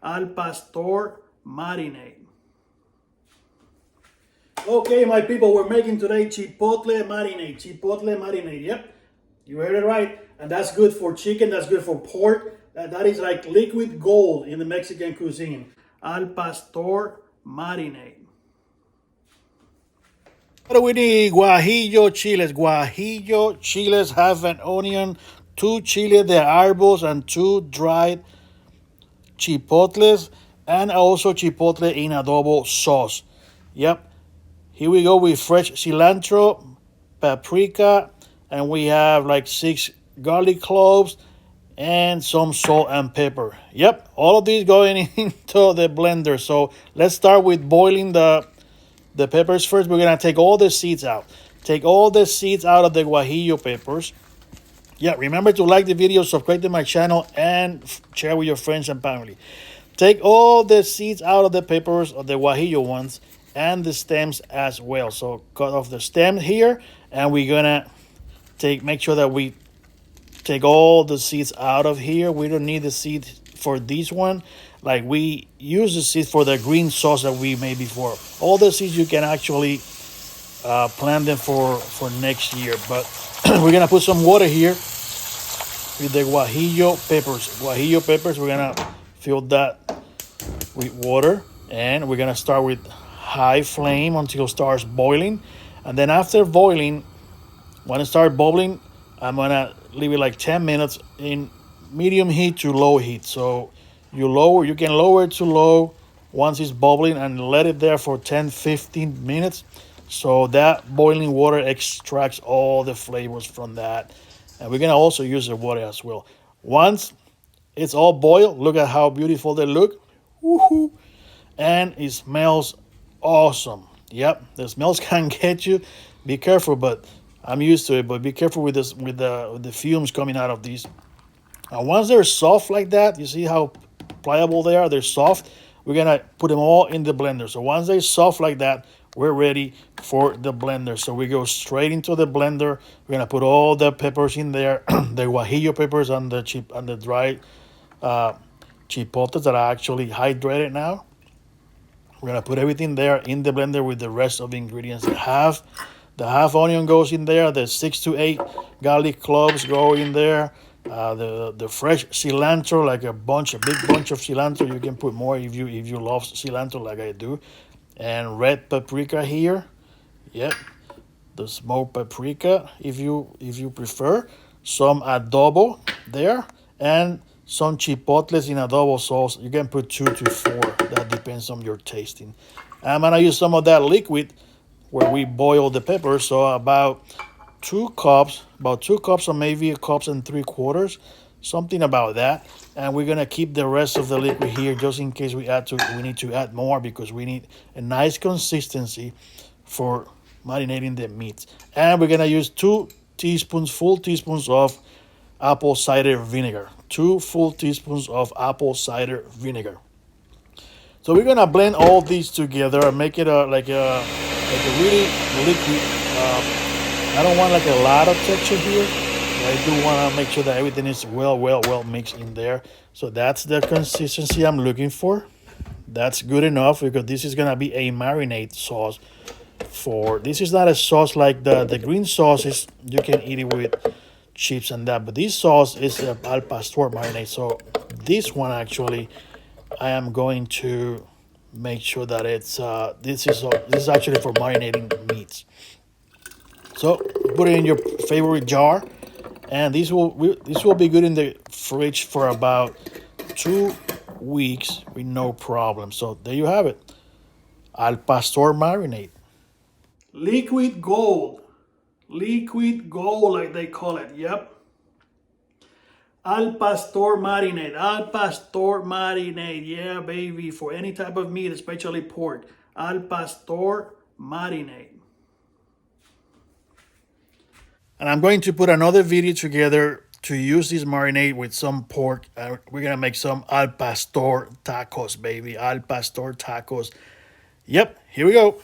Al pastor marinade. Okay, my people, we're making today chipotle marinade. Chipotle marinade, yep. You heard it right. And that's good for chicken, that's good for pork. That is like liquid gold in the Mexican cuisine. Al pastor marinade. What do we need? Guajillo chiles. Guajillo chiles, half an onion, two chile de arbos, and two dried chipotles, and also chipotle in adobo sauce. Yep. Here we go with fresh cilantro, paprika, and we have like 6 garlic cloves and some salt and pepper. Yep, all of these going into the blender. So let's start with boiling the peppers first. We're gonna take all the seeds out. Take all the seeds out of the guajillo peppers. Yeah, remember to like the video, subscribe to my channel, and share with your friends and family. Take all the seeds out of the peppers, of the guajillo ones, and the stems as well. So cut off the stem here, and we're gonna make sure that we take all the seeds out of here. We don't need the seed for this one. Like we use the seeds for the green sauce that we made before. All the seeds you can actually plant them for next year. But we're gonna put some water here with the guajillo peppers. Guajillo peppers, we're gonna fill that with water, and we're gonna start with high flame until it starts boiling. And then after boiling, when it starts bubbling, I'm gonna leave it like 10 minutes in medium heat to low heat. So you can lower it to low once it's bubbling and let it there for 10-15 minutes, so that boiling water extracts all the flavors from that. And we're gonna also use the water as well. Once it's all boiled, look at how beautiful they look. Woohoo! And it smells awesome. Yep, the smells can get you. Be careful, but I'm used to it. But be careful with this, with the fumes coming out of these. And once they're soft like that, you see how pliable they are. They're soft. We're gonna put them all in the blender. So once they're soft like that, we're ready for the blender. So we go straight into the blender. We're gonna put all the peppers in there, the guajillo peppers and the dried chipotles that are actually hydrated now. We're gonna put everything there in the blender with the rest of the ingredients. The half onion goes in there. The 6 to 8 garlic cloves go in there. The fresh cilantro, like a big bunch of cilantro. You can put more if you love cilantro like I do. And red paprika here. Yep, the smoked paprika if you prefer. Some adobo there, and some chipotles in adobo sauce. You can put 2 to 4. That depends on your tasting. I'm gonna use some of that liquid where we boil the peppers. So about 2 cups, or maybe a cups and 3/4, something about that. And we're gonna keep the rest of the liquid here just in case we need to add more, because we need a nice consistency for marinating the meats. And we're gonna use 2 full teaspoons of apple cider vinegar. 2 full teaspoons of apple cider vinegar. So we're gonna blend all these together and make it like a really liquid. I don't want like a lot of texture here. I do want to make sure that everything is well mixed in there. So that's the consistency I'm looking for. That's good enough, because this is gonna be a marinade sauce. This is not a sauce like the green sauces. You can eat it with chips and that, but this sauce is a al pastor marinade. So this one actually, I am going to make sure that it's this is actually for marinating meats. So put it in your favorite jar, and this will be good in the fridge for about 2 weeks with no problem. So there you have it, al pastor marinade. Liquid gold, like they call it. Yep. Al pastor marinade, yeah, baby, for any type of meat, especially pork. Al pastor marinade. And I'm going to put another video together to use this marinade with some pork. We're gonna make some al pastor tacos, baby. Al pastor tacos. Yep, here we go.